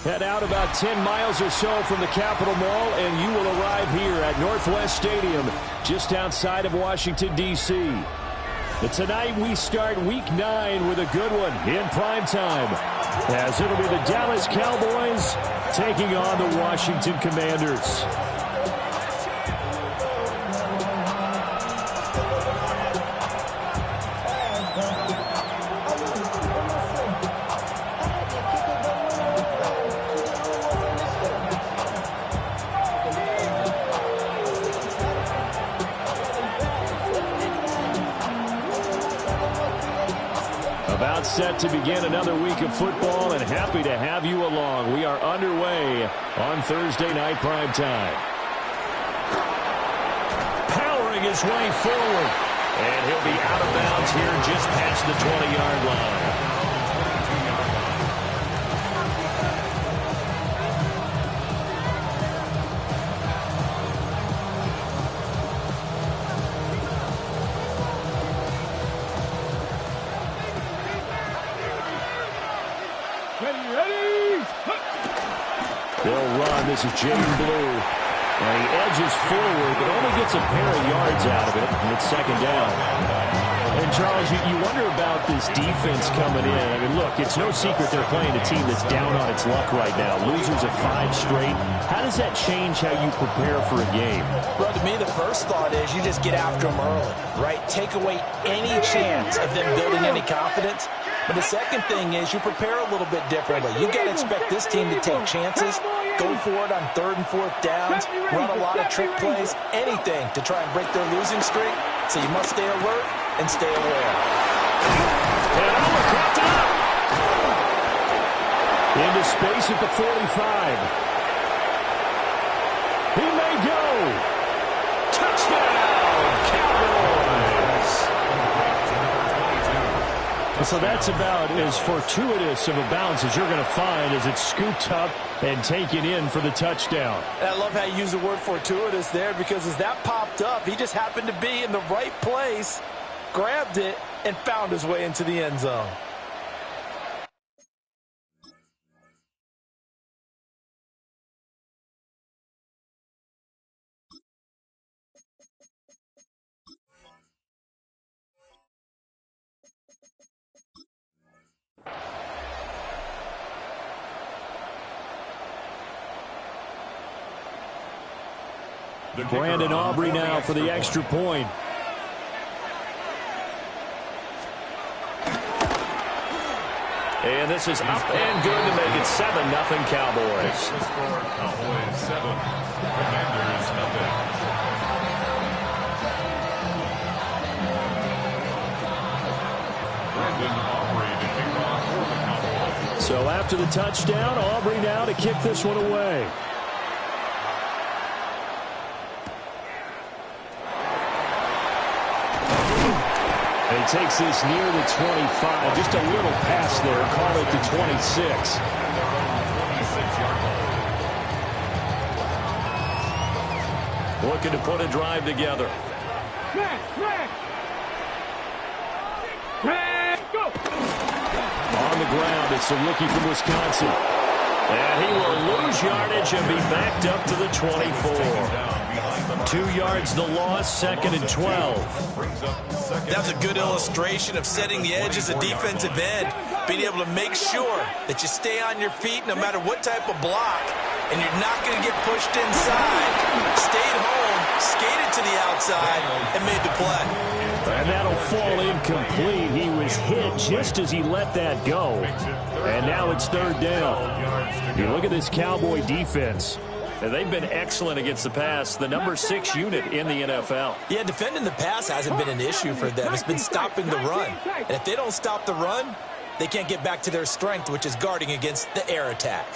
Head out about 10 miles or so from the Capitol Mall, and you will arrive here at Northwest Stadium, just outside of Washington, D.C. But tonight we start Week 9 with a good one in prime time, as it'll be the Dallas Cowboys taking on the Washington Commanders. About set to begin another week of football, and happy to have you along. We are underway on Thursday night primetime. Powering his way forward, and he'll be out of bounds here just past the 20-yard line. They'll run. This is Jaden Blue. And he edges forward, but only gets a pair of yards out of it, and it's second down. And, Charles, you wonder about this defense coming in. I mean, look, it's no secret they're playing a team that's down on its luck right now. Losers of 5 straight. How does that change how you prepare for a game? Well, to me, the first thought is you just get after them early, right? Take away any chance of them building any confidence. But the second thing is you prepare a little bit differently. You've got to expect this team to take chances, go for it on 3rd and 4th downs, run a lot of trick plays, anything to try and break their losing streak. So you must stay alert and stay aware. And Allen cropped it up. Into space at the 45. He may go. Touchdown, Cowboys. So that's about as fortuitous of a bounce as you're going to find as it's scooped up and taken in for the touchdown. And I love how you use the word fortuitous there, because as that popped up, he just happened to be in the right place, grabbed it, and found his way into the end zone. Brandon Aubrey now for the extra point. And this is up and good to make it 7-0 Cowboys. Cowboys 7, Commanders 0. Brandon Aubrey to kick off for the Cowboys. So after the touchdown, Aubrey now to kick this one away. And he takes this near the 25. Just a little pass there. Call it the 26. Looking to put a drive together. On the ground, it's the rookie from Wisconsin. And he will lose yardage and be backed up to the 24. 2 yards the loss, 2nd and 12. That's a good illustration of setting the edge as a defensive end, being able to make sure that you stay on your feet no matter what type of block, and you're not going to get pushed inside. Stayed home, skated to the outside, and made the play. And that'll fall incomplete. He was hit just as he let that go. And now it's 3rd down. You look at this Cowboy defense. They've been excellent against the pass, the number 6 unit in the NFL. Yeah, defending the pass hasn't been an issue for them. It's been stopping the run. And if they don't stop the run, they can't get back to their strength, which is guarding against the air attack.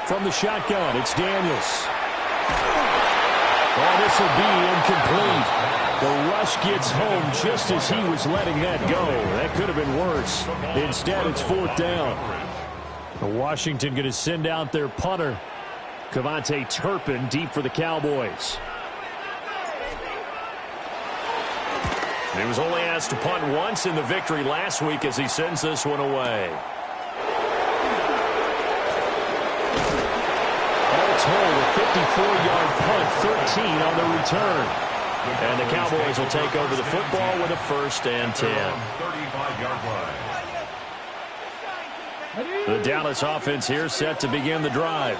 From the shotgun, it's Daniels. Oh, this will be incomplete. The rush gets home just as he was letting that go. That could have been worse. Instead, it's 4th down. Washington going to send out their punter, Cavante Turpin, deep for the Cowboys. He was only asked to punt once in the victory last week as he sends this one away. All told, a 54-yard punt, 13 on the return. And the Cowboys will take over the football with a 1st and 10. 35-yard line. The Dallas offense here set to begin the drive.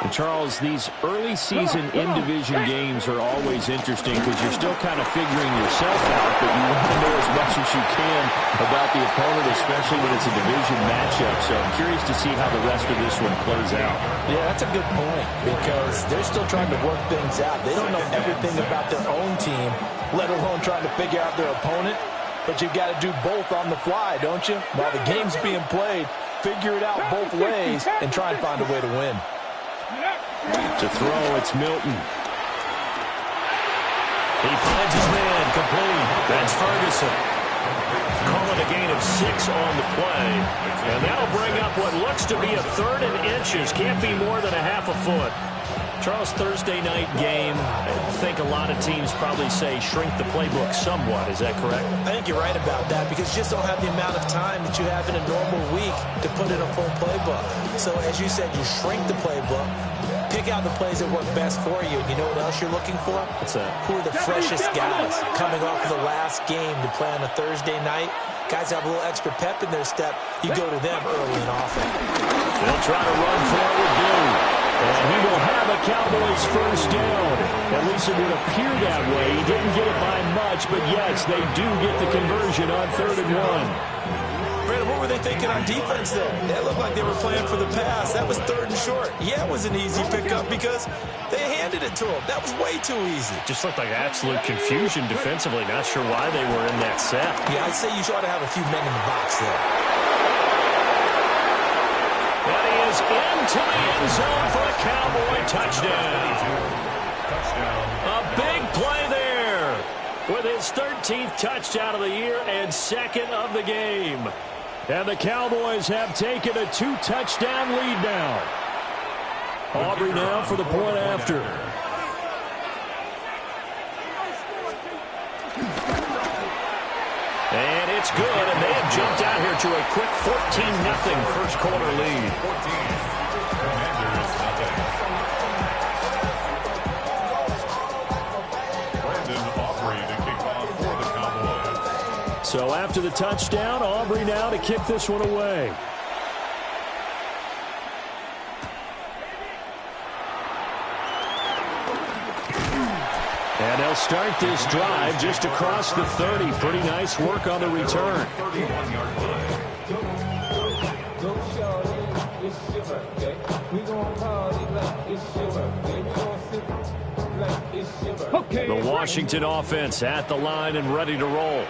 And Charles, these early season in-division games are always interesting because you're still kind of figuring yourself out, but you want to know as much as you can about the opponent, especially when it's a division matchup. So I'm curious to see how the rest of this one plays out. Yeah, that's a good point because they're still trying to work things out. They don't know everything about their own team, let alone trying to figure out their opponent. But you've got to do both on the fly, don't you? While the game's being played, figure it out both ways and try and find a way to win. To throw, it's Milton. He finds his man, complete. That's Ferguson. Calling a gain of 6 on the play. And that'll bring up what looks to be a 3rd and inches. Can't be more than a half a foot. Charles, Thursday night game, I think a lot of teams probably say shrink the playbook somewhat. Is that correct? I think you're right about that because you just don't have the amount of time that you have in a normal week to put in a full playbook. So as you said, you shrink the playbook, pick out the plays that work best for you. You know what else you're looking for? What's that? Who are the freshest guys coming off of the last game to play on a Thursday night? Guys have a little extra pep in their step. You go to them early and often. They'll try to run forward, Blue. And he will have a Cowboys 1st down. At least it would appear that way. He didn't get it by much, but yes, they do get the conversion on 3rd and 1. Brandon, what were they thinking on defense there? It looked like they were playing for the pass. That was 3rd and short. Yeah, it was an easy pickup because they handed it to him. That was way too easy. Just looked like absolute confusion defensively. Not sure why they were in that set. Yeah, I'd say you ought to have a few men in the box there. And he is into the end zone for a Cowboy touchdown. A big play there with his 13th touchdown of the year and 2nd of the game. And the Cowboys have taken a 2-touchdown lead now. Aubrey now for the point after. And it's good, and they have jumped out here to a quick 14-0 first quarter lead. 14. Commanders, nothing. Brandon Aubrey to kick off for the Cowboys. So after the touchdown, Aubrey now to kick this one away. And they'll start this drive just across the 30. Pretty nice work on the return. 31-yard line. The Washington offense at the line and ready to roll.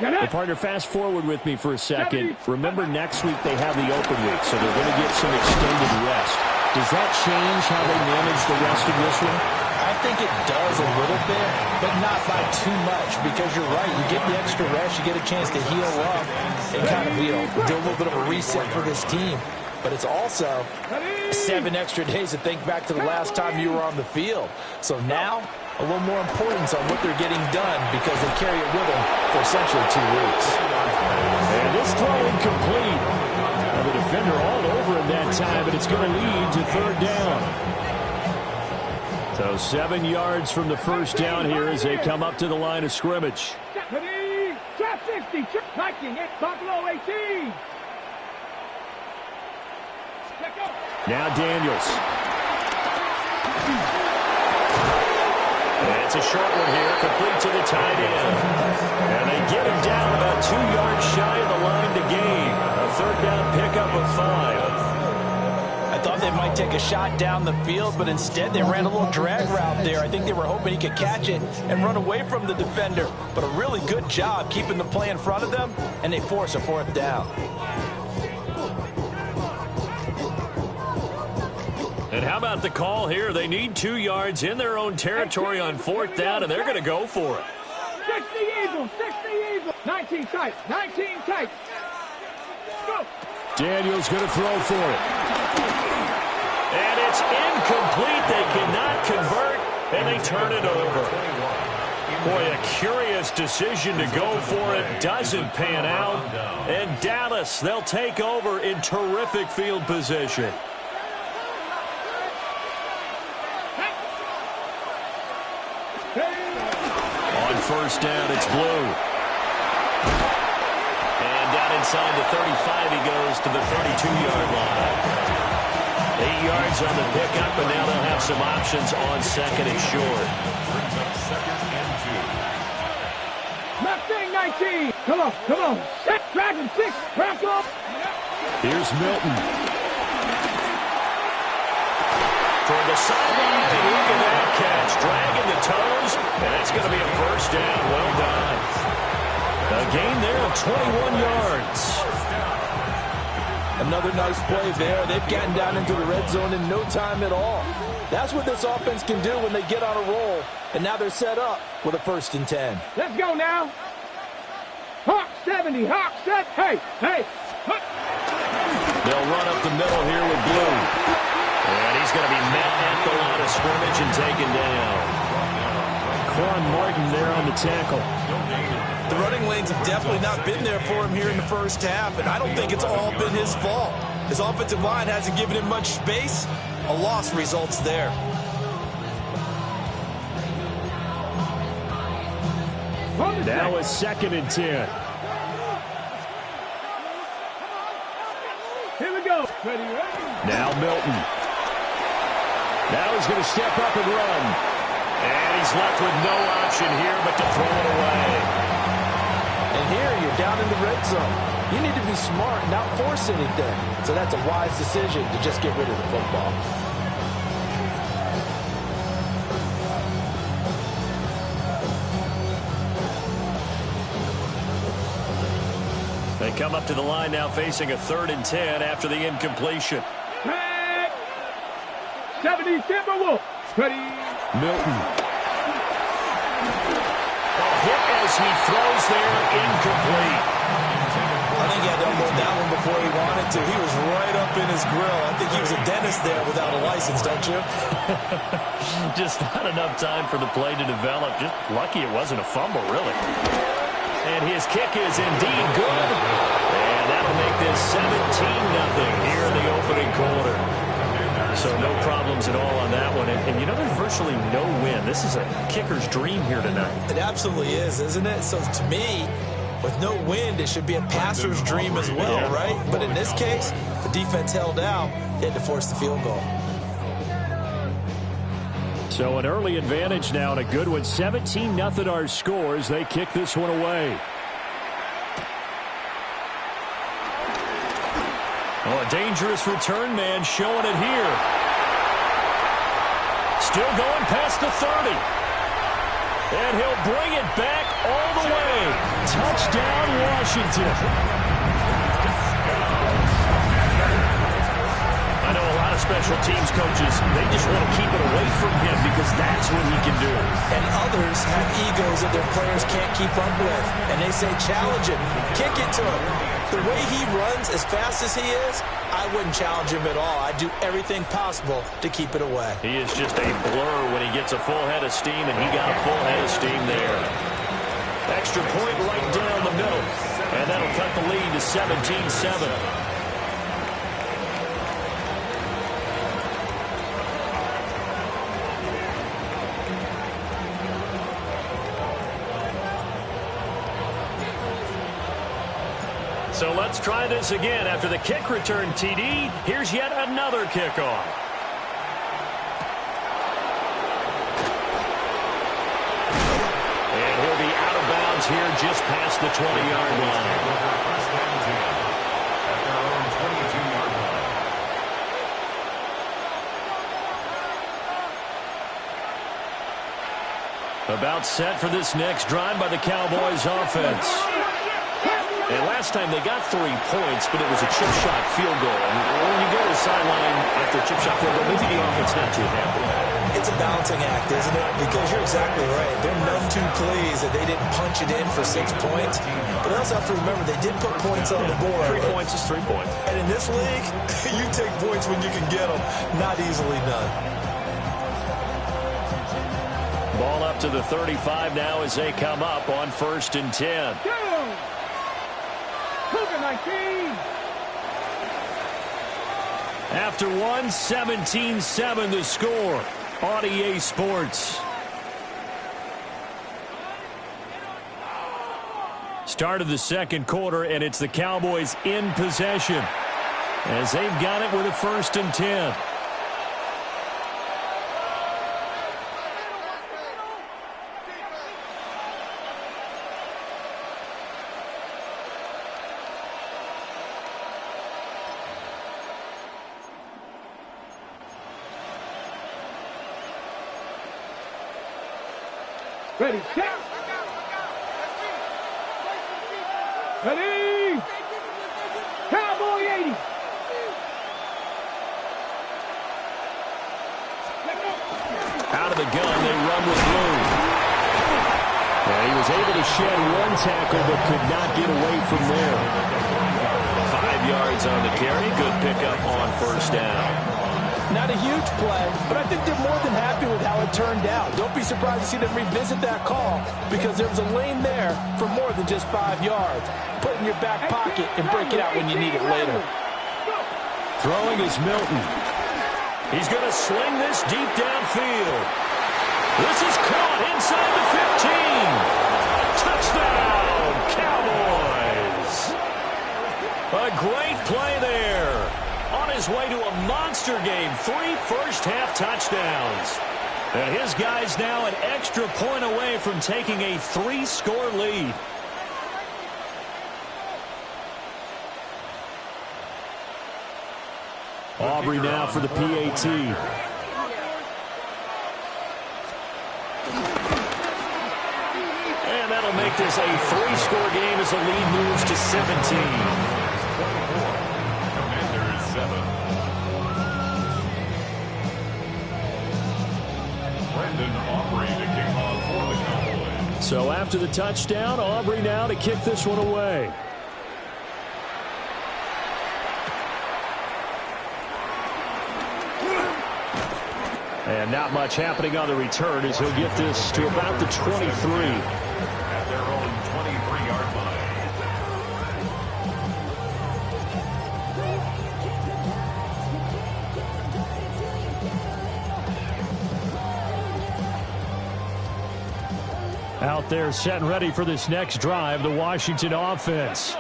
Well, partner, fast forward with me for a second. Remember, next week they have the open week, so they're going to get some extended rest. Does that change how they manage the rest of this one? I think it does a little bit, but not by too much because you're right. You get the extra rest. You get a chance to heal up and kind of, do a little bit of a reset for this team. But it's also 7 extra days to think back to the last time you were on the field. So now, a little more importance on what they're getting done because they carry it with them for essentially 2 weeks. And this throw incomplete. And the defender all over him that time, but it's going to lead to 3rd down. So 7 yards from the first down here as they come up to the line of scrimmage. Trap 60, Viking, Buffalo 18. Now Daniels. And it's a short one here, complete to the tight end. And they get him down about 2 yards shy of the line to gain. A 3rd down pickup of 5. I thought they might take a shot down the field, but instead they ran a little drag route there. I think they were hoping he could catch it and run away from the defender. But a really good job keeping the play in front of them, and they force a 4th down. And how about the call here? They need 2 yards in their own territory on 4th down, and they're going to go for it. 60 Eagles, 60 Eagles. 19 tight, 19 tight. Go. Daniels going to throw for it. And it's incomplete. They cannot convert, and they turn it over. Boy, a curious decision to go for it. Doesn't pan out. And Dallas, they'll take over in terrific field position. On first down, it's Blue. And down inside the 35, he goes to the 32-yard line. 8 yards on the pickup, and now they'll have some options on second and short. Brings up second and 2. Mustang 19. Come on, come on. Set, Dragon 6. Crack up. Here's Milton. Toward the sideline, and look at that catch. Dragging the toes, and that's going to be a first down. Well done. A gain there of 21 yards. Another nice play there. They've gotten down into the red zone in no time at all. That's what this offense can do when they get on a roll. And now they're set up with a 1st and 10. Let's go now. Hawk 70. Hawk set. Hey, hey. Hawk. They'll run up the middle here with Blue. And he's going to be met at the line of scrimmage and taken down. Quan Martin there on the tackle. The running lanes have definitely not been there for him here in the first half, and I don't think it's all been his fault. His offensive line hasn't given him much space. A loss results there. Now it's 2nd and 10. Here we go. Ready, ready. Now Milton. Now he's going to step up and run. And he's left with no option here but to throw it away. And here you're down in the red zone. You need to be smart and not force anything. So that's a wise decision to just get rid of the football. They come up to the line now facing a 3rd and 10 after the incompletion. 70 Timberwolves. Ready. Milton. Hit as he throws there, incomplete. I think he had to unload that one before he wanted to. He was right up in his grill. I think he was a dentist there without a license, don't you? Just not enough time for the play to develop. Just lucky it wasn't a fumble, really. And his kick is indeed good. And that'll make this 17-0 here in the opening quarter. So no problems at all on that one. And you know, there's virtually no win. This is a kicker's dream here tonight. It absolutely is, isn't it? So to me, with no wind, it should be a passer's dream as well, right? But in this case, the defense held out. They had to force the field goal. So an early advantage now and a good one. 17-0 our scores. They kick this one away. Oh, a dangerous return man showing it here. Still going past the 30. And he'll bring it back all the way. Touchdown, Washington. I know a lot of special teams coaches, they just want to keep it away from him because that's what he can do. And others have egos that their players can't keep up with. And they say, challenge him, kick it to him. The way he runs as fast as he is, I wouldn't challenge him at all. I'd do everything possible to keep it away. He is just a blur when he gets a full head of steam, and he got a full head of steam there. Extra point right down the middle, and that'll cut the lead to 17-7. So let's try this again. After the kick return TD, here's yet another kickoff. And he'll be out of bounds here just past the 20-yard line. About set for this next drive by the Cowboys offense. And last time they got 3 points, but it was a chip shot field goal. And when you go to the sideline after a chip shot field goal, maybe the offense not too happy. It's a balancing act, isn't it? Because you're exactly right. They're none too pleased that they didn't punch it in for 6 points. But they also have to remember they did put points on the board. 3 points is 3 points. And in this league, you take points when you can get them. Not easily done. Ball up to the 35 now as they come up on 1st and 10. Cougar 19. After one, 17-7 the score on EA Sports. Start of the second quarter, and it's the Cowboys in possession as they've got it with a 1st and 10. Ready, set. Ready. Cowboy 80. Out of the gun, they run with Blue. And he was able to shed one tackle but could not get away from there. 5 yards on the carry. Good pickup on 1st down. Not a huge play, but I think they're more than happy with how it turned out. Don't be surprised to see them revisit that call because there was a lane there for more than just 5 yards. Put it in your back pocket and break it out when you need it later. Throwing is Milton. He's going to sling this deep downfield. This is caught inside the 15. Touchdown, Cowboys. A great play there. On his way to a monster game, 3 first-half touchdowns. And his guys now an extra point away from taking a 3-score lead. Aubrey now for the PAT. And that'll make this a 3-score game as the lead moves to 17. So after the touchdown, Aubrey now to kick this one away. And not much happening on the return as he'll get this to about the 23. At their own 23-yard line. Out there set and ready for this next drive, the Washington offense.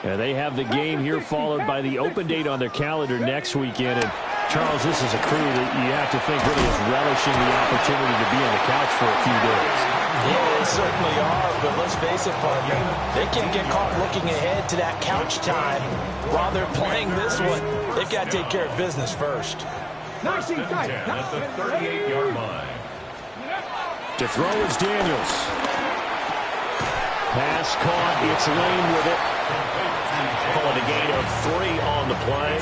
And they have the game here followed by the open date on their calendar next weekend. And Charles, this is a crew that you have to think really is relishing the opportunity to be on the couch for a few days. Yeah, they certainly are, but let's face it, partner. They can't get caught looking ahead to that couch time while they're playing this one. They've got to take care of business first. 19 tight. At the 38-yard line. To throw is Daniels. Pass caught. It's Lane with it. Calling a gain of 3 on the play.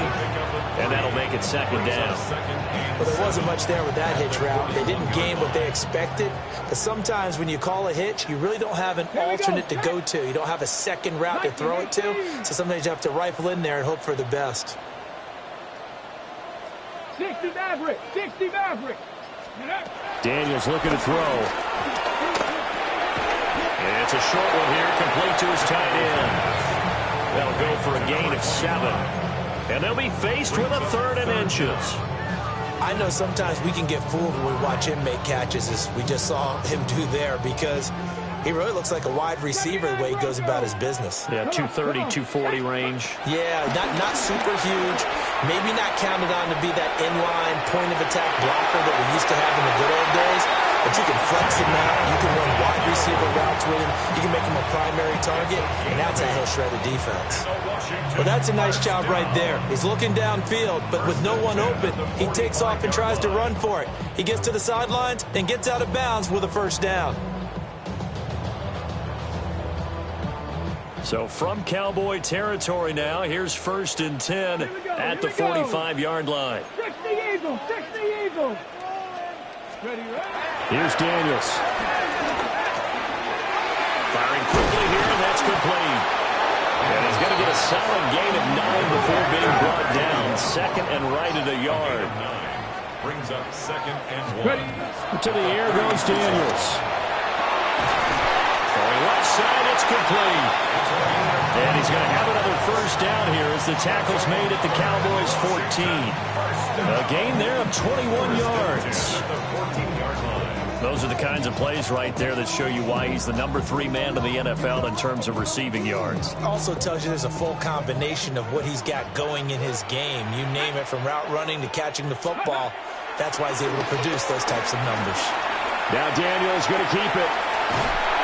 And that'll make it 2nd down. Well, there wasn't much there with that hitch route. They didn't gain what they expected. But sometimes when you call a hitch, you really don't have an alternate to go to. You don't have a second route to throw it to. So sometimes you have to rifle in there and hope for the best. 60 Maverick. 60 Maverick. Daniels looking to throw. And it's a short one here, complete to his tight end. That'll go for a gain of 7. And they'll be faced with a 3rd and inches. I know sometimes we can get fooled when we watch him make catches, as we just saw him do there, because he really looks like a wide receiver the way he goes about his business. Yeah, 230, 240 range. Yeah, not super huge. Maybe not counted on to be that inline point-of-attack blocker that we used to have in the good old days. But you can flex him out. You can run wide receiver routes with him. You can make him a primary target, and that's how he'll shred a defense. Well, that's a nice job right there. He's looking downfield, but with no one open, he takes off and tries to run for it. He gets to the sidelines and gets out of bounds with a 1st down. So from Cowboy territory now, here's 1st and 10 at the 45-yard line. 60 Eagles. 60 Eagles. Ready, ready. Here's Daniels. Firing quickly here, and that's complete. And he's going to get a solid gain of 9 before being brought down. 2nd and right at a yard. Brings up 2nd and 1. Ready? To the air goes Daniels. Throwing left side, it's complete. And he's going to have another first down here as the tackle's made at the Cowboys 14. A gain there of 21 yards. Those are the kinds of plays right there that show you why he's the number 3 man in the NFL in terms of receiving yards. Also tells you there's a full combination of what he's got going in his game. You name it, from route running to catching the football. That's why he's able to produce those types of numbers. Now Daniels going to keep it.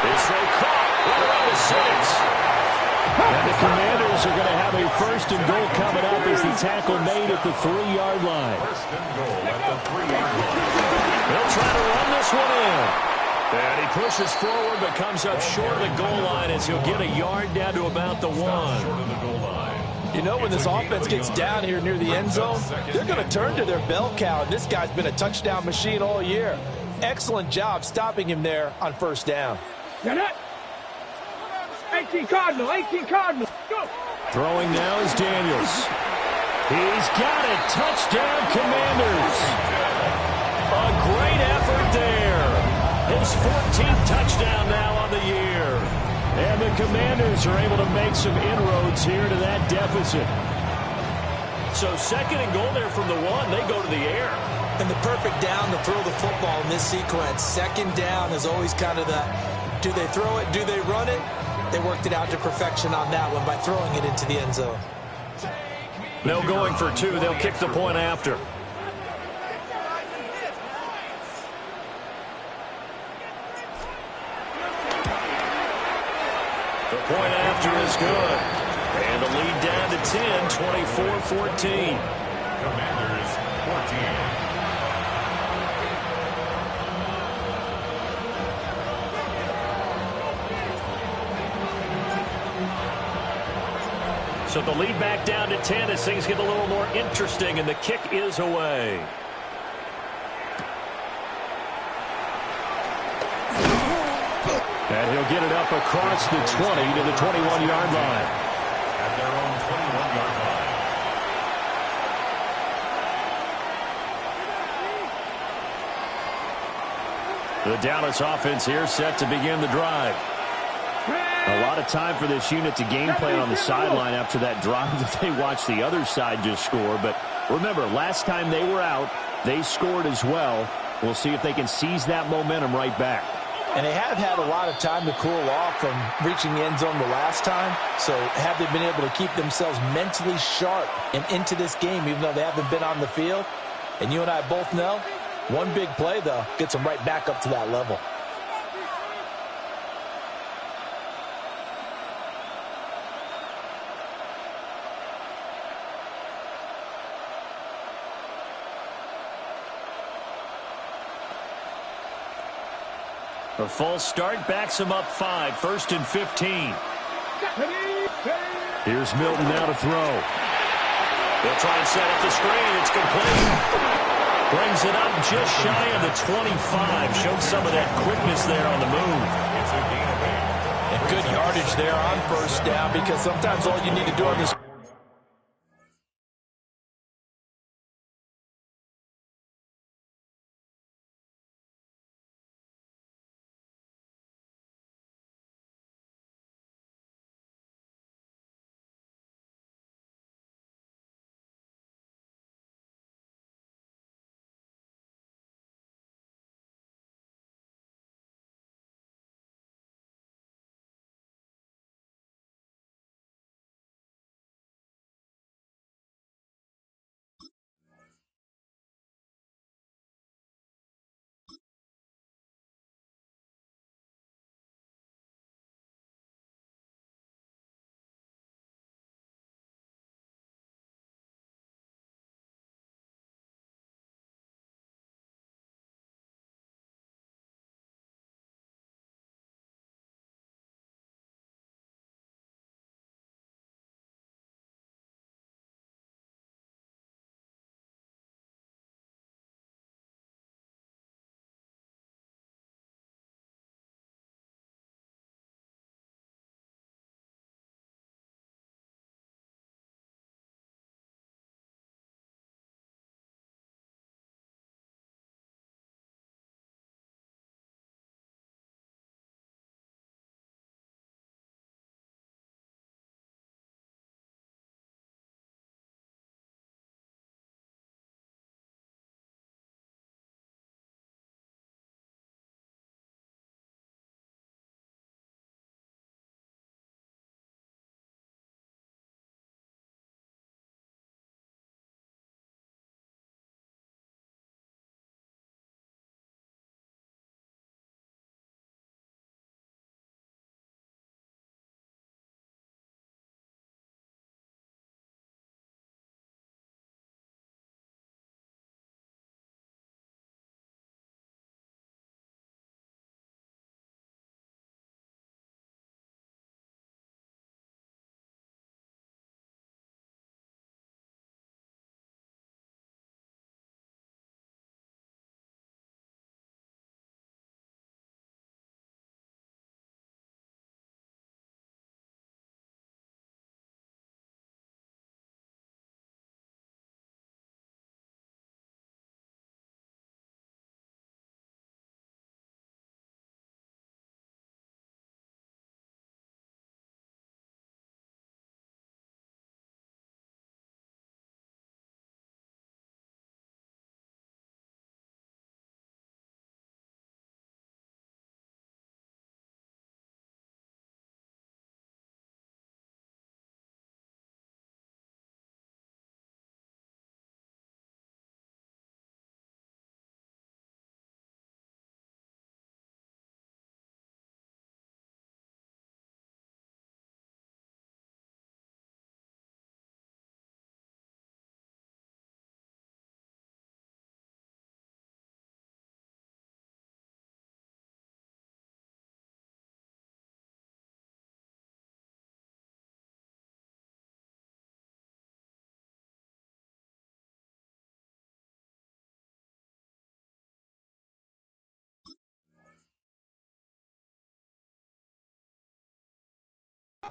This throw caught right around the 6. And the Commanders are going to have a 1st and goal coming up as the tackle made at the 3-yard line. 1st and goal at the 3-yard line. They'll try to run this one in. And he pushes forward but comes up short of the goal line as he'll get a yard down to about the 1. Short of the goal line. You know, when this offense gets down here near the end zone, they're going to turn to their bell cow, and this guy's been a touchdown machine all year. Excellent job stopping him there on 1st down. Get it. 18 Cardinal, 18 Cardinal. Go. Throwing now is Daniels. He's got it. Touchdown, Commanders. A great effort there. His 14th touchdown now on the year. And the Commanders are able to make some inroads here to that deficit. So 2nd and goal there from the 1. They go to the air. And the perfect down to throw the football in this sequence. 2nd down is always kind of the, do they throw it, do they run it? They worked it out to perfection on that one by throwing it into the end zone. No going for 2. They'll kick the point after. The point after is good. And the lead down to 10, 24-14. Commanders 14. So the lead back down to 10 as things get a little more interesting, and the kick is away. And he'll get it up across the 20 to the 21-yard line. At their own 21-yard line. The Dallas offense here set to begin the drive. A lot of time for this unit to game plan on the sideline after that drive that they watched the other side just score. But remember, last time they were out, they scored as well. We'll see if they can seize that momentum right back. And they have had a lot of time to cool off from reaching the end zone the last time. So have they been able to keep themselves mentally sharp and into this game, even though they haven't been on the field? And you and I both know, one big play, though, gets them right back up to that level. A false start backs him up 5, 1st and 15. Here's Milton now to throw. They'll try and set up the screen. It's complete. Brings it up just shy of the 25. Showed some of that quickness there on the move. It's a gain of 8. And good yardage there on 1st down, because sometimes all you need to do on this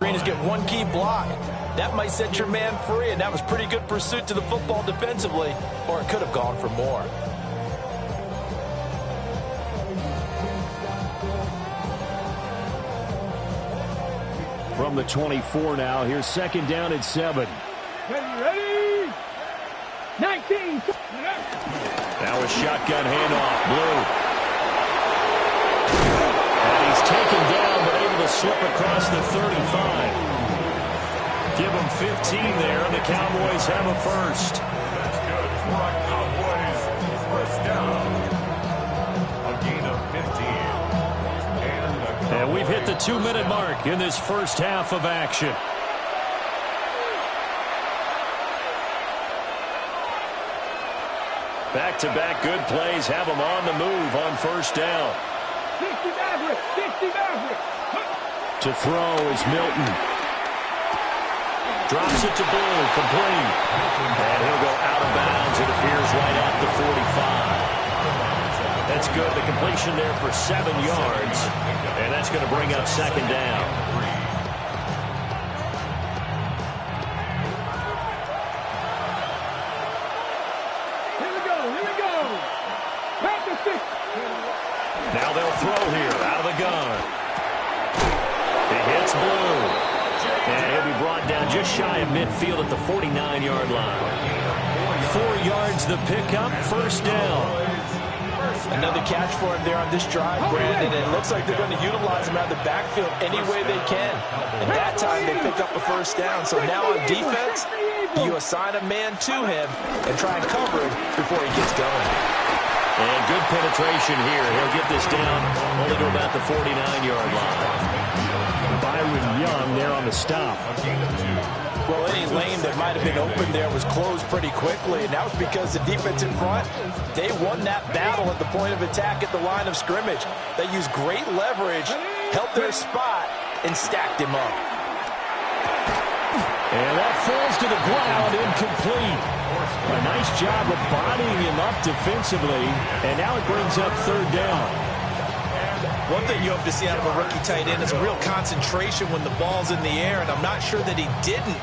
Is get one key block. That might set your man free, and that was pretty good pursuit to the football defensively, or it could have gone for more. From the 24 now, here's second down and 7. Ready? 19. Now a shotgun handoff. Blue. And he's taken down, but able to slip across the 35. Give him 15 there, and the Cowboys have a first. That's good for our Cowboys. First down. A gain of 15. And we've hit the 2-minute mark in this first half of action. Back-to-back good plays have them on the move on first down. 60 Maverick. 60 Maverick. To throw is Milton. Drops it to Blue, complete. And he'll go out of bounds, it appears, right at the 45. That's good. The completion there for 7 yards. And that's going to bring up second down. Here we go. Back to 6. Now they'll throw here, out of the gun. It hits Blue. And he'll be brought down just shy of midfield at the 49-yard line. 4 yards the pickup, first down. Another catch for him there on this drive, Brandon. It looks like they're going to utilize him out of the backfield any way they can. And that time they pick up a first down. So now on defense, you assign a man to him and try and cover him before he gets going. And good penetration here. He'll get this down only to about the 49-yard line. Byron Young there on the stop. Well, any lane that might have been open there was closed pretty quickly, and that was because the defense in front, they won that battle at the point of attack at the line of scrimmage. They used great leverage, held their spot, and stacked him up. And that falls to the ground, incomplete. A nice job of bodying him up defensively, and now it brings up third down. One thing you hope to see out of a rookie tight end is a real concentration when the ball's in the air, and I'm not sure that he didn't,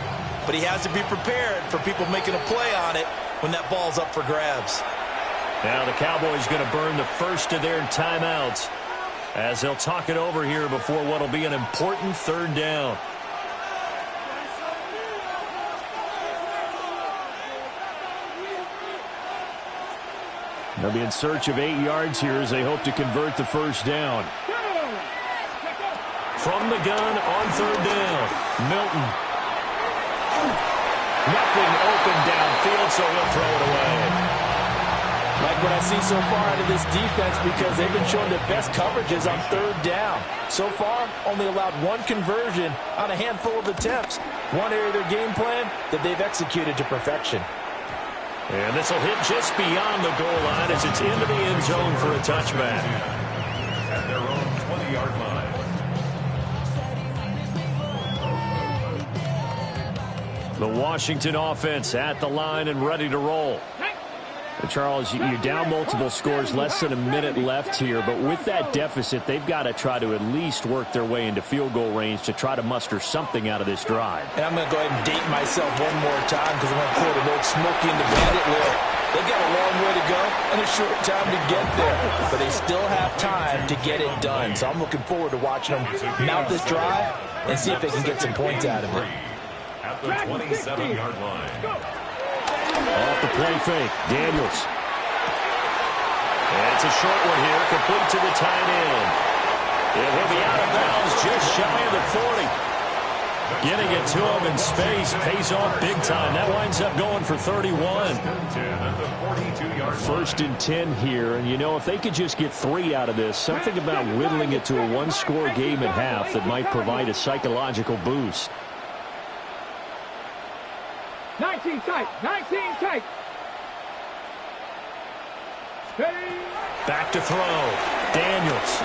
but he has to be prepared for people making a play on it when that ball's up for grabs. Now the Cowboys going to burn the first of their timeouts as they'll talk it over here before what will be an important third down. They'll be in search of 8 yards here as they hope to convert the first down. From the gun on third down, Milton. Nothing open downfield, so he'll throw it away. Like what I see so far out of this defense, because they've been showing their best coverages on third down. So far, only allowed one conversion on a handful of attempts. One area of their game plan that they've executed to perfection. And this will hit just beyond the goal line as it's into the end zone for a touchback. At their own 20-yard line. The Washington offense at the line and ready to roll. And Charles, you're down multiple scores, less than a minute left here, but with that deficit, they've got to try to at least work their way into field goal range to try to muster something out of this drive. And I'm going to go ahead and date myself one more time because I'm going to quote an old Smokey and the Bandit look. They've got a long way to go and a short time to get there, but they still have time to get it done. So I'm looking forward to watching them mount this drive and see if they can get some points out of it. At the 27-yard line. Off the play fake, Daniels. And it's a short one here, complete to the tight end. And he'll be out of bounds just shy of the 40. Getting it to him in space pays off big time. That winds up going for 31. First and 10 here, and you know, if they could just get 3 out of this, something about whittling it to a one-score game at half that might provide a psychological boost. 19 tight. 19 tight. Back to throw. Daniels.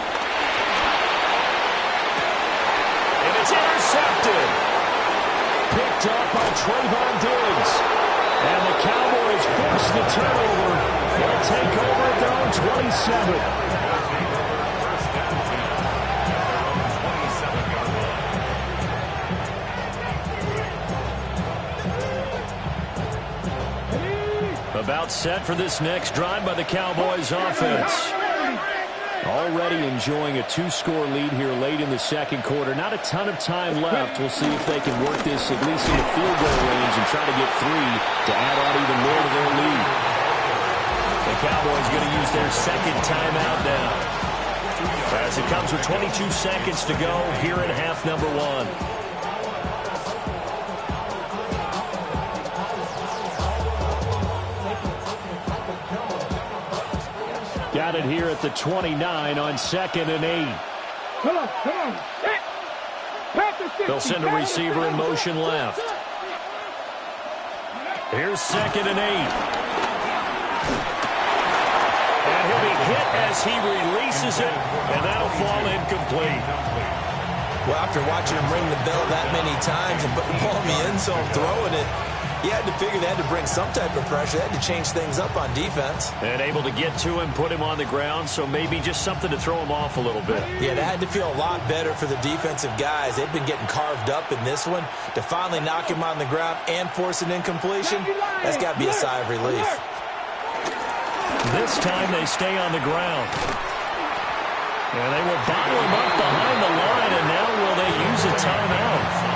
And it's intercepted. Picked up by Trayvon Diggs. And the Cowboys force the turnover. They'll take over at their own 27. About set for this next drive by the Cowboys offense. Already enjoying a 2-score lead here late in the second quarter. Not a ton of time left. We'll see if they can work this at least in the field goal range and try to get 3 to add on even more to their lead. The Cowboys going to use their second timeout now, as it comes with 22 seconds to go here in half number 1. Got it here at the 29 on 2nd and 8. Come on. They'll send a receiver in motion left. Here's 2nd and 8. And he'll be hit as he releases it, and that'll fall incomplete. Well, after watching him ring the bell that many times and put the ball in the end zone, throwing it, you had to figure they had to bring some type of pressure. They had to change things up on defense. And able to get to him, put him on the ground, so maybe just something to throw him off a little bit. Yeah, that had to feel a lot better for the defensive guys. They've been getting carved up in this one. To finally knock him on the ground and force an incompletion, that's got to be a sigh of relief. This time they stay on the ground. And they will bottle him up behind the line, and now will they use a timeout?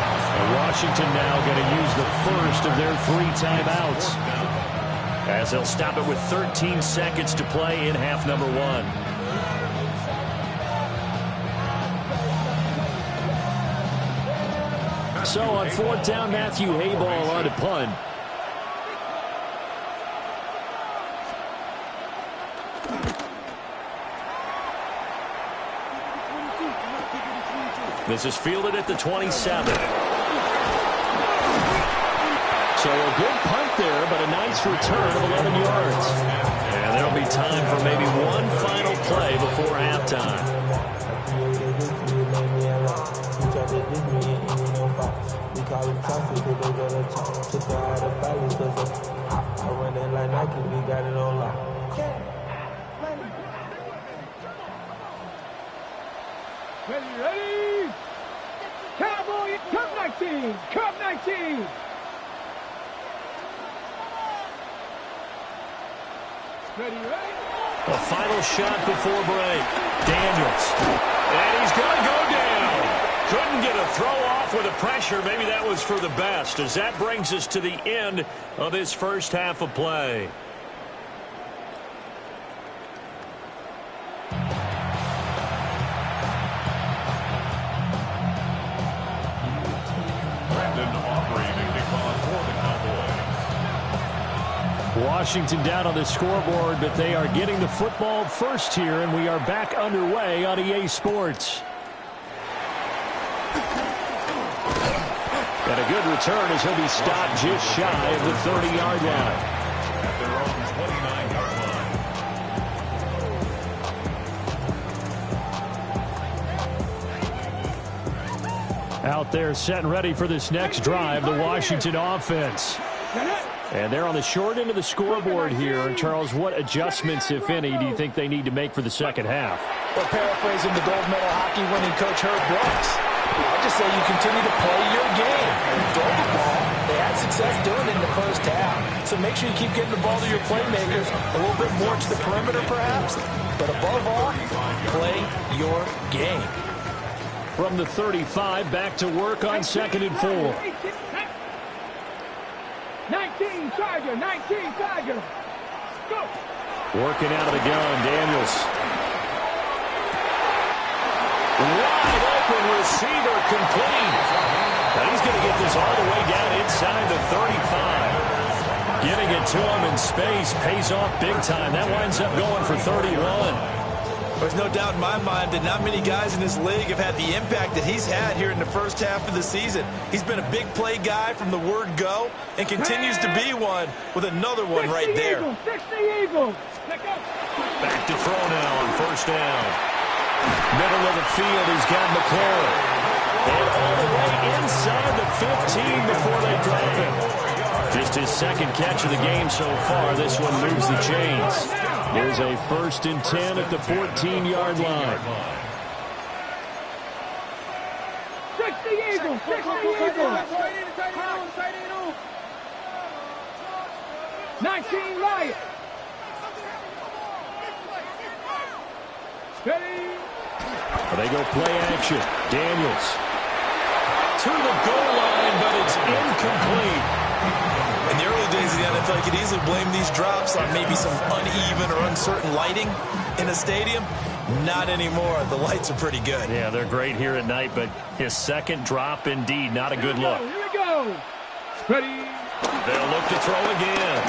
Washington now going to use the first of their 3 timeouts, as they'll stop it with 13 seconds to play in half number 1. So on 4th down, Matthew Hayball on to punt. This is fielded at the 27. So a good punt there, but a nice return of 11 yards. And there'll be time for maybe one final play before halftime. Ready? Cowboy, Cup 19! Cup 19! Ready? A final shot before break. Daniels. And he's going to go down. Couldn't get a throw off with the pressure. Maybe that was for the best, as that brings us to the end of this first half of play. Washington down on the scoreboard, but they are getting the football first here, and we are back underway on EA Sports. And a good return as he'll be stopped just shy of the 30-yard line. At their own 29-yard line. Out there set and ready for this next drive, the Washington offense. And they're on the short end of the scoreboard here. Charles, what adjustments, if any, do you think they need to make for the second half? Well, paraphrasing the gold medal hockey winning coach Herb Brooks, I'll just say you continue to play your game. Throw the ball. They had success doing it in the first half. So make sure you keep getting the ball to your playmakers, a little bit more to the perimeter perhaps. But above all, play your game. From the 35, back to work on 2nd and 4. 19 Tiger, 19 Tiger. Go. Working out of the gun, Daniels. Wide open receiver complete. Now he's going to get this all the way down inside the 35. Getting it to him in space pays off big time. That winds up going for 31. There's no doubt in my mind that not many guys in this league have had the impact that he's had here in the first half of the season. He's been a big play guy from the word go and continues to be one with another one right there. Back to throw now on 1st down. Middle of the field, he's got McLaurin. And all the way inside the 15 before they drop him. Just his second catch of the game so far. This one moves the chains. There's a 1st and 10 at the 14-yard line. 60 Eagles, 60 Eagles. 19 19 Lions. Steady. They go play action. Daniels to the goal line, but it's incomplete. In the early days of the NFL, you could easily blame these drops on maybe some uneven or uncertain lighting in a stadium. Not anymore. The lights are pretty good. Yeah, they're great here at night, but his second drop, indeed, not a good look. Here we go. Ready. They'll look to throw again.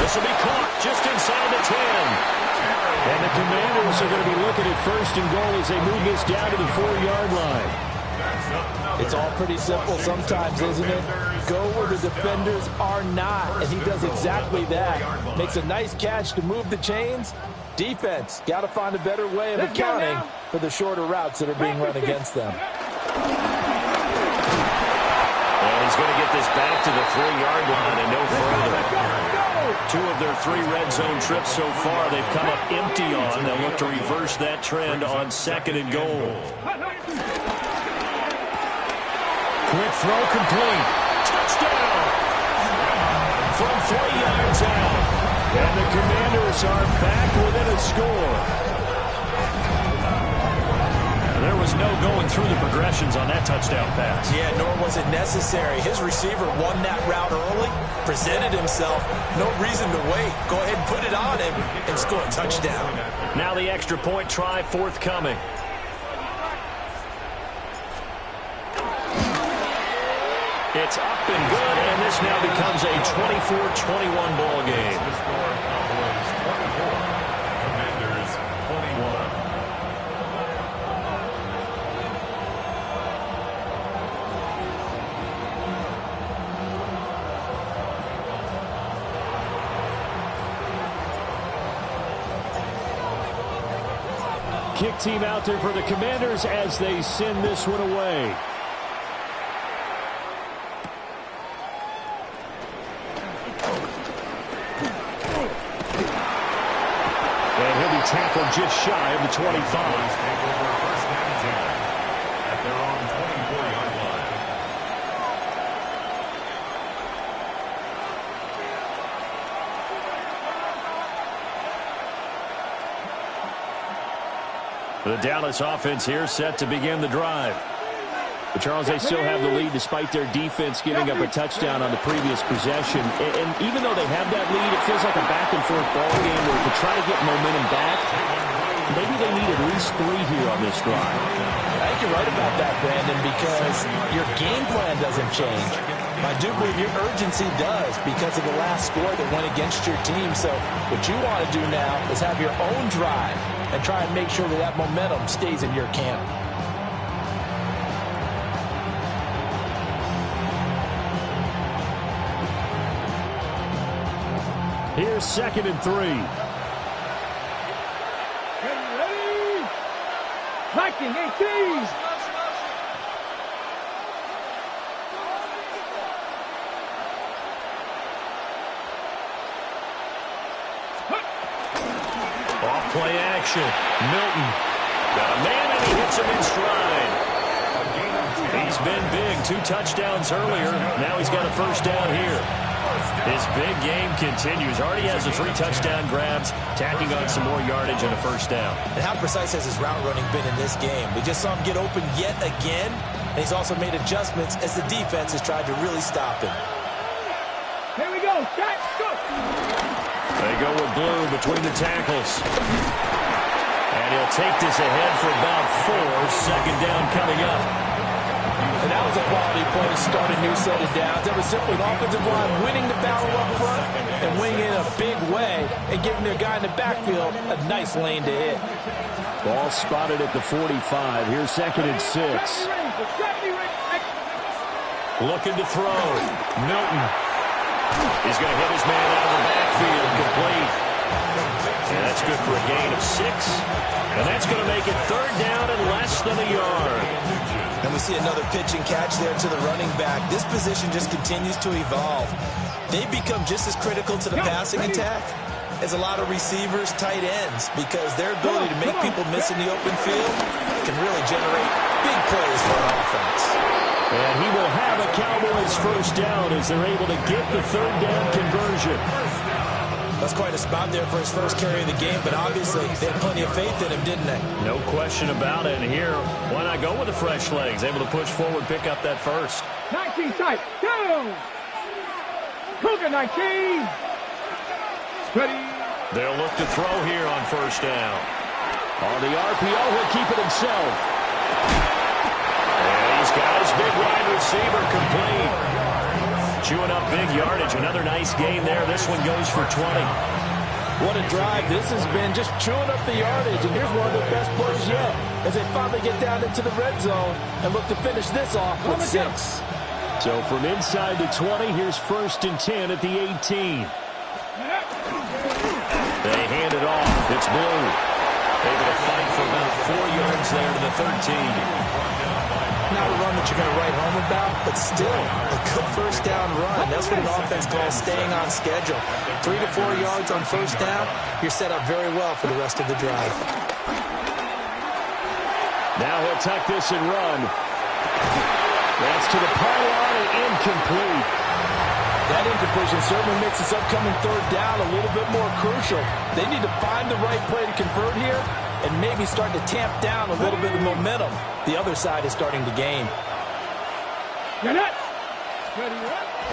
This will be caught just inside the 10. And the Commanders are going to be looking at first and goal as they move this down to the 4-yard line. It's all pretty simple sometimes, isn't it? Go where the defenders are not, and he does exactly that. Makes a nice catch to move the chains. Defense, got to find a better way of accounting for the shorter routes that are being run against them. And he's going to get this back to the 3-yard line and no further. 2 of their 3 red zone trips so far they've come up empty on. They'll look to reverse that trend on 2nd and goal. Quick throw complete. Touchdown! From 3 yards out. And the Commanders are back within a score. There was no going through the progressions on that touchdown pass. Yeah, nor was it necessary. His receiver won that route early, presented himself. No reason to wait. Go ahead and put it on him and score a touchdown. Now the extra point try forthcoming. It's up and good, and this now becomes a 24-21 ball game. Cowboys 24, Commanders 21. Kick team out there for the Commanders as they send this one away. And he'll be tackled just shy of the 25. Take over first and 10 at their own 24-yard line. The Dallas offense here set to begin the drive. But Charles, they still have the lead despite their defense giving up a touchdown on the previous possession. And even though they have that lead, it feels like a back-and-forth ball game where to try to get momentum back, maybe they need at least 3 here on this drive. I think you're right about that, Brandon, because your game plan doesn't change. I do believe your urgency does because of the last score that went against your team. So what you want to do now is have your own drive and try and make sure that that momentum stays in your camp. Here's 2nd and 3. Ready. 1918. Play action. Milton got a man, and he hits him in stride. He's been big. 2 touchdowns earlier. Now he's got a first down here. His big game continues. Already has the 3 touchdown grabs, tacking on some more yardage and a first down. And how precise has his route running been in this game? We just saw him get open yet again, and he's also made adjustments as the defense has tried to really stop him. Here we go. Shot. Go. They go with Blue between the tackles. And he'll take this ahead for about 4. 2nd down coming up. And that was a quality play to start a new set of downs. That was simply an offensive line winning the battle up front and winning in a big way and giving their guy in the backfield a nice lane to hit. Ball spotted at the 45. Here's 2nd and 6. Looking to throw. Milton. He's going to hit his man out of the backfield, complete. And that's good for a gain of 6. And that's going to make it 3rd down and less than a yard. And we see another pitch and catch there to the running back. This position just continues to evolve. They've become just as critical to the passing attack as a lot of receivers, tight ends, because their ability to make people miss in the open field can really generate big plays for an offense. And he will have a Cowboys first down as they're able to get the third down conversion. That's quite a spot there for his first carry of the game, but obviously they had plenty of faith in him, didn't they? No question about it. And here, why not go with the fresh legs? Able to push forward, pick up that first. 19 tight, down. Cougar 19. Ready. They'll look to throw here on first down. On the RPO, he'll keep it himself. And he's got his big wide receiver complete. Chewing up big yardage. Another nice gain there. This one goes for 20. What a drive. This has been just chewing up the yardage. And here's one of the best plays yet as they finally get down into the red zone and look to finish this off with 6. So from inside the 20, here's 1st and 10 at the 18. They hand it off. It's Blue. Able to fight for about 4 yards there to the 13. Not a run that you're going to write home about, but still a good first down run. That's what an offense calls staying on schedule. 3 to 4 yards on first down, you're set up very well for the rest of the drive. Now he'll tuck this and run. That's to the pylon and incomplete. That incompletion certainly makes this upcoming third down a little bit more crucial. They need to find the right play to convert here and maybe start to tamp down a little bit of momentum. The other side is starting to gain.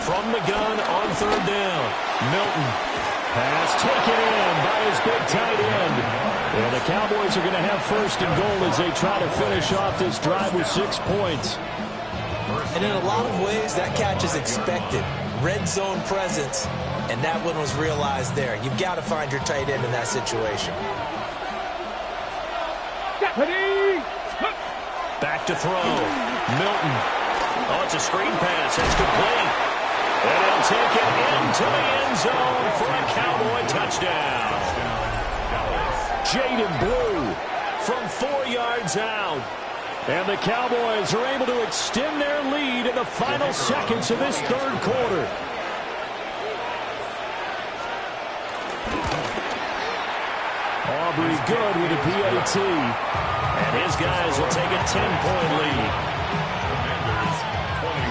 From the gun on third down. Milton. Pass taken in by his big tight end. And the Cowboys are going to have 1st and goal as they try to finish off this drive with 6 points. And in a lot of ways, that catch is expected. Red zone presence, and that one was realized there. You've got to find your tight end in that situation. Back to throw. Milton. Oh, it's a screen pass. That's complete. And he'll take it into the end zone for a Cowboy touchdown. Jaden Blue from 4 yards out. And the Cowboys are able to extend their lead in the final seconds of this third quarter. Aubrey good with a PAT. And his guys will take a 10-point lead. Commanders 21.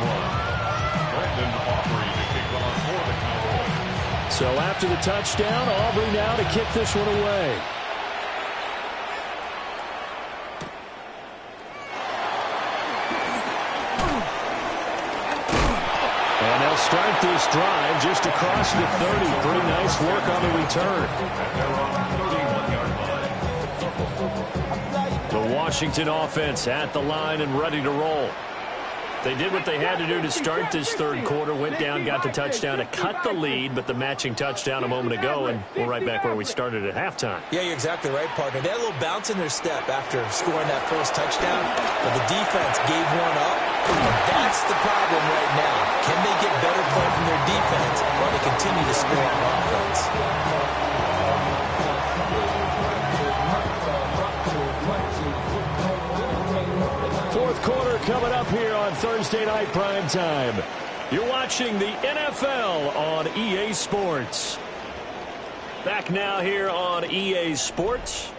Brandon Aubrey to kick off for the Cowboys. So after the touchdown, Aubrey now to kick this one away. And they'll start this drive just across the 30. Pretty nice work on the return. And they're on the 31-yard line. The Washington offense at the line and ready to roll. They did what they had to do to start this third quarter. Went down, got the touchdown to cut the lead, but the matching touchdown a moment ago, and we're right back where we started at halftime. Yeah, you're exactly right, partner. They had a little bounce in their step after scoring that first touchdown, but the defense gave one up, and that's the problem right now. Can they get better play from their defense while they continue to score on offense? Fourth quarter coming up here on Thursday Night Primetime. You're watching the NFL on EA Sports. Back now here on EA Sports.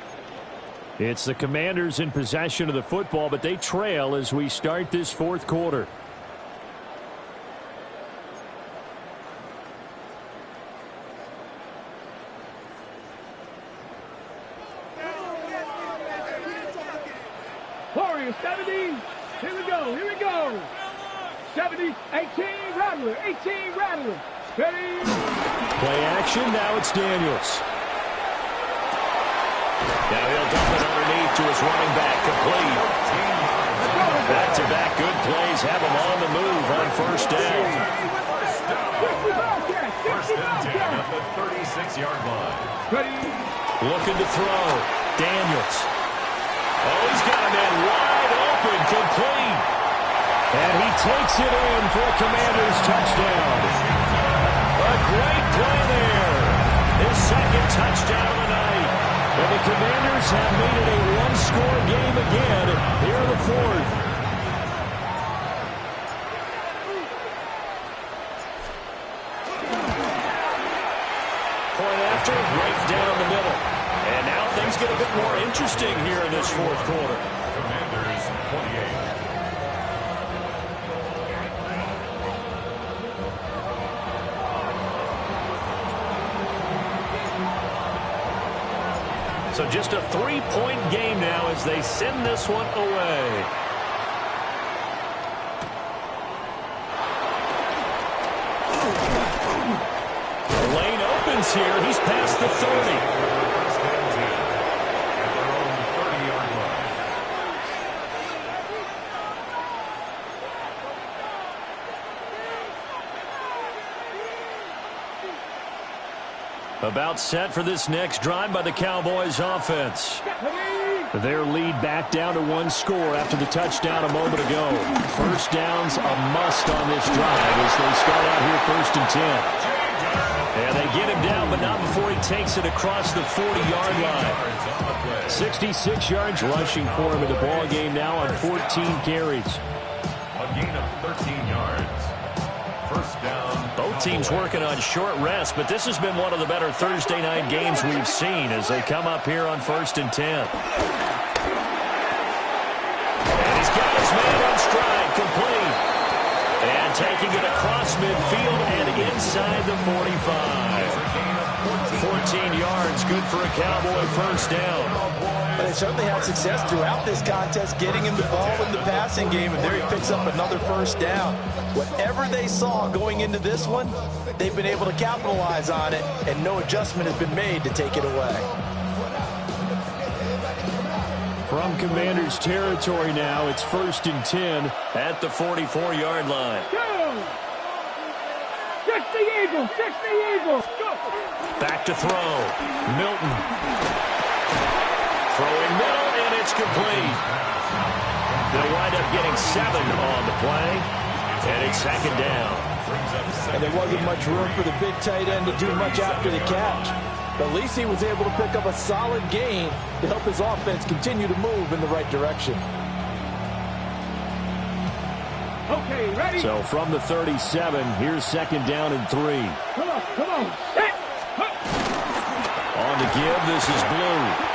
It's the Commanders in possession of the football, but they trail as we start this fourth quarter. Warriors 70. Here we go. Here we go. 70, 18, Rattler. 18, Rattler. Ready. Play action. Now it's Daniels. Now he'll dump it underneath to his running back. Complete. Back-to-back good plays. Have him on the move on first down. First and 10 at the 36-yard line. Ready. Looking to throw. Daniels. Oh, he's got a man wide open. Complete. And he takes it in for a Commanders touchdown. A great play there. His second touchdown of the night. And the Commanders have made it a one-score game again here in the fourth. Point after, right down the middle. And now things get a bit more interesting here in this fourth quarter. Commanders 28. So just a 3-point game now as they send this one away. The lane opens here. He's past the 30. About set for this next drive by the Cowboys offense. Their lead back down to 1 score after the touchdown a moment ago. First down's a must on this drive as they start out here 1st and 10. And they get him down, but not before he takes it across the 40-yard line. 66 yards rushing for him in the ball game now on 14 carries. A gain of 13 yards. First down. Both teams working on short rest, but this has been one of the better Thursday night games we've seen as they come up here on 1st and 10. And he's got his man on stride, complete. And taking it across midfield and inside the 45. 14 yards, good for a Cowboy first down. But they certainly had success throughout this contest, getting him the ball in the passing game, and there he picks up another first down. Whatever they saw going into this one, they've been able to capitalize on it, and no adjustment has been made to take it away. From Commanders territory now, it's 1st and 10 at the 44-yard line. Go! 60 Eagles! 60 Eagles! Go! Back to throw. Milton. Throwing middle, and it's complete. They'll wind up getting 7 on the play, and it's 2nd down. And there wasn't much room for the big tight end to do much after the catch. But at least he was able to pick up a solid gain to help his offense continue to move in the right direction. Okay, ready? So from the 37, here's 2nd down and 3. Come on. Set. On the give, this is Blue.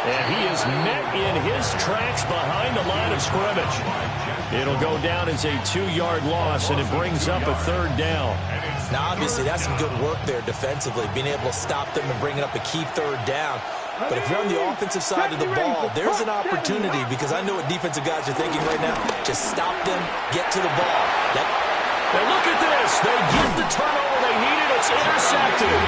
And he is met in his tracks behind the line of scrimmage. It'll go down as a 2-yard loss, and it brings up a 3rd down. Now, obviously, that's some good work there defensively, being able to stop them and bringing up a key 3rd down. But if you're on the offensive side of the ball, there's an opportunity, because I know what defensive guys are thinking right now. Just stop them, get to the ball. And look at this. They get the turnover they needed. It's intercepted.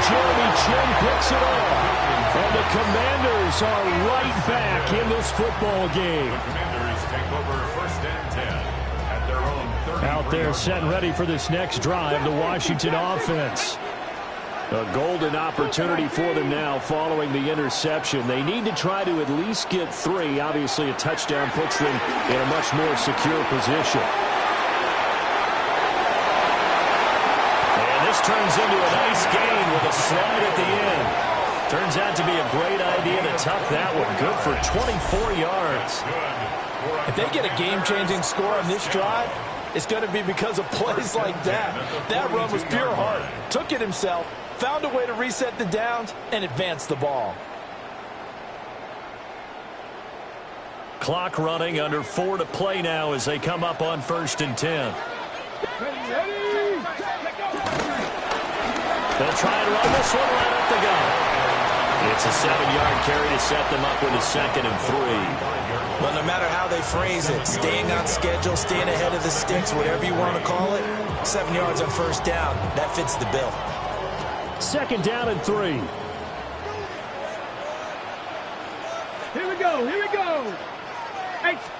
Jeremy Chin picks it up. And the Commanders are right back in this football game. The Commanders take over 1st and 10 at their own 30. Out there set and ready for this next drive, the Washington offense. A golden opportunity for them now following the interception. They need to try to at least get 3. Obviously, a touchdown puts them in a much more secure position. And this turns into a nice gain with a slide at the end. Turns out to be a great idea to tuck that one. Good for 24 yards. If they get a game-changing score on this drive, it's going to be because of plays like that. That run was pure heart. Took it himself, found a way to reset the downs, and advance the ball. Clock running, under 4 to play now as they come up on 1st and 10. They'll try and run this one right up the gut. It's a 7-yard carry to set them up with a 2nd and 3. Well, no matter how they phrase it, staying on schedule, staying ahead of the sticks, whatever you want to call it, 7 yards on 1st down, that fits the bill. 2nd down and 3. Here we go.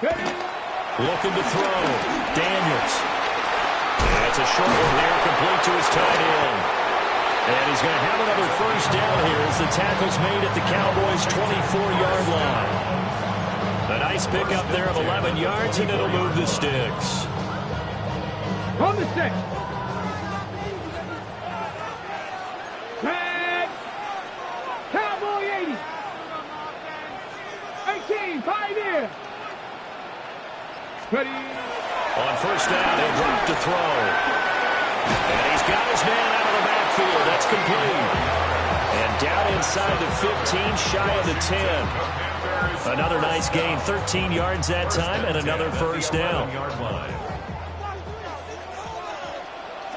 Ready? Looking to throw. Daniels. That's a short one there, complete to his tight end. And he's going to have another first down here as the tackle's made at the Cowboys' 24-yard line. A nice pickup there of 11 yards, and it'll move the sticks. On the stick. Red. Cowboy 80. 18, 5 here. Ready. On 1st down, he'll drop to throw. And he's got his man out of the backfield. That's complete. And down inside the 15, shy of the 10. Another nice gain, 13 yards that time, and another first down.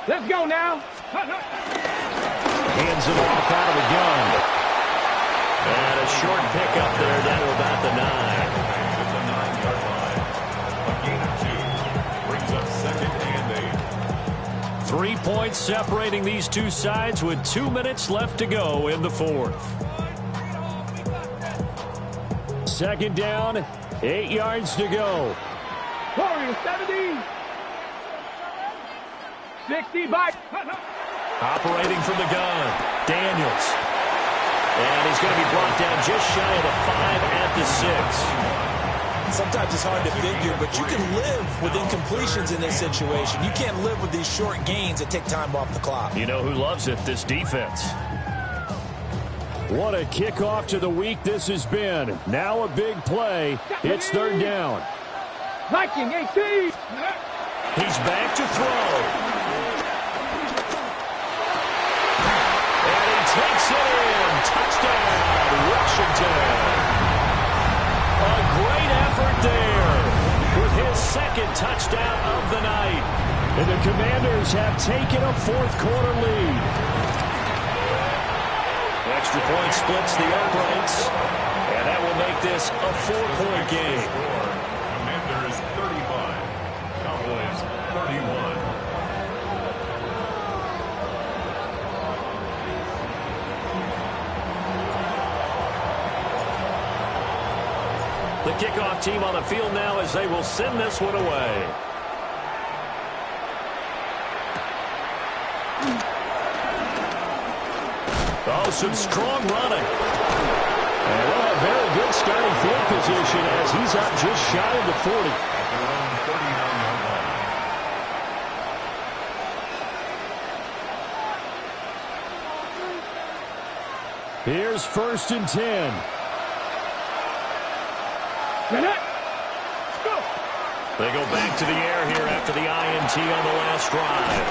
Let's go now. Hands it off out of the gun. And a short pickup there down to about the 9. At the 9-yard line. A gain of 2. Brings up 2nd and 8. 3 points separating these two sides with 2 minutes left to go in the fourth. 2nd down, 8 yards to go. Warriors 70. 60 by. Operating from the gun, Daniels. And he's going to be brought down just shy of the 5 at the 6. Sometimes it's hard to figure, but you can live with incompletions in this situation. You can't live with these short gains that take time off the clock. You know who loves it? This defense. What a kickoff to the week this has been. Now a big play. It's 3rd down. Viking 18. He's back to throw. And he takes it in. Touchdown, Washington. A great effort there with his 2nd touchdown of the night. And the Commanders have taken a 4th quarter lead. Extra point splits the uprights. And that will make this a 4-point game. Commanders 35. Cowboys 31. The kickoff team on the field now as they will send this one away. Oh, some strong running. And they'll have very good starting field position as he's up just shy of the 40. At their own 39-yard line. Here's 1st and 10. They go back to the air here after the INT on the last drive.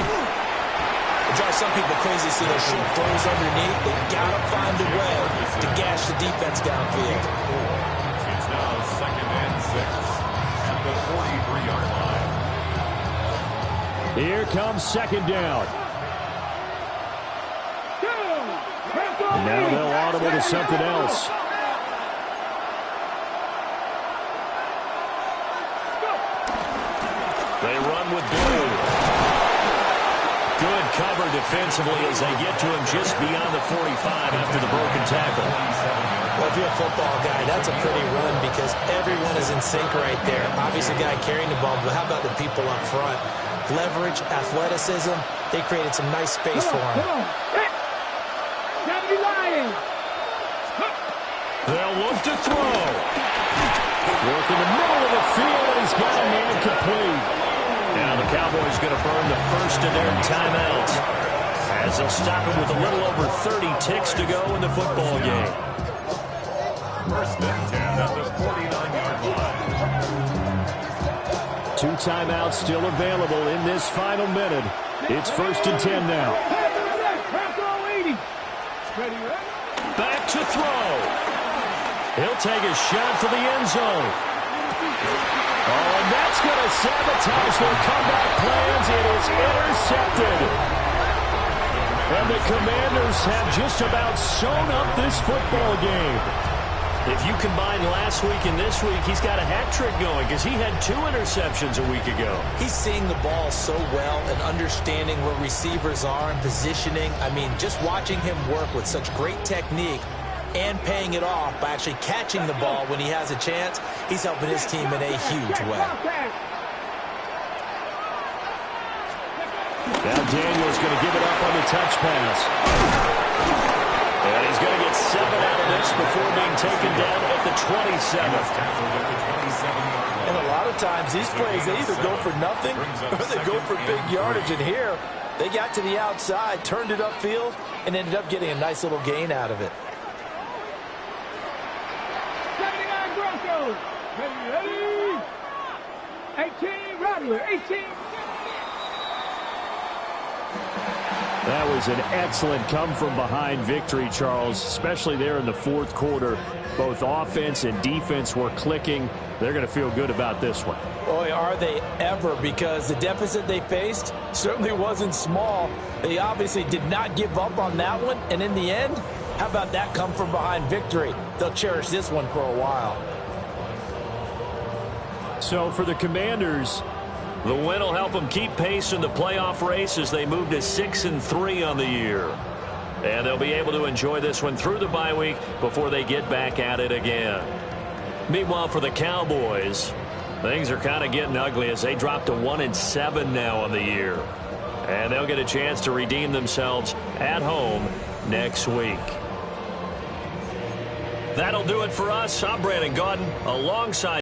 It drives some people crazy to see those short throws underneath. They've got to find a way to gash the defense downfield. It's now 2nd and 6 at the 43-yard line. Here comes 2nd down. And now they'll audible to something else. They run with Blue. Good cover defensively as they get to him just beyond the 45 after the broken tackle. Well, if you're a football guy, that's a pretty run because everyone is in sync right there. Obviously, the guy carrying the ball, but how about the people up front? Leverage, athleticism, they created some nice space for him. They'll look to throw. Work in the middle of the field, and he's got a man complete. Now the Cowboys going to burn the first of their timeouts as they'll stop him with a little over 30 ticks to go in the football game. 1st and 10 at the 49-yard line. 2 timeouts still available in this final minute. It's 1st and 10 now. Back to throw. He'll take a shot for the end zone. Oh, and that's going to sabotage their comeback plans. It is intercepted. And the Commanders have just about sewn up this football game. If you combine last week and this week, he's got a hat trick going because he had 2 interceptions a week ago. He's seeing the ball so well and understanding where receivers are and positioning. I mean, just watching him work with such great technique and paying it off by actually catching the ball when he has a chance, he's helping his team in a huge way. Now Daniels going to give it up on the touch pass. And he's going to get 7 out of this before being taken down at the 27. And a lot of times these plays, they either go for nothing or they go for big yardage. And here, they got to the outside, turned it upfield, and ended up getting a nice little gain out of it. Ready? 18, Rattler, 18. That was an excellent come-from-behind victory, Charles, especially there in the 4th quarter. Both offense and defense were clicking. They're going to feel good about this one. Boy, are they ever, because the deficit they faced certainly wasn't small. They obviously did not give up on that one, and in the end, How about that come from behind victory? They'll cherish this one for a while. So for the Commanders, the win will help them keep pace in the playoff race as they move to 6-3 on the year. And they'll be able to enjoy this one through the bye week before they get back at it again. Meanwhile, for the Cowboys, things are kind of getting ugly as they drop to 1-7 now on the year. And they'll get a chance to redeem themselves at home next week. That'll do it for us. I'm Brandon Gaudin alongside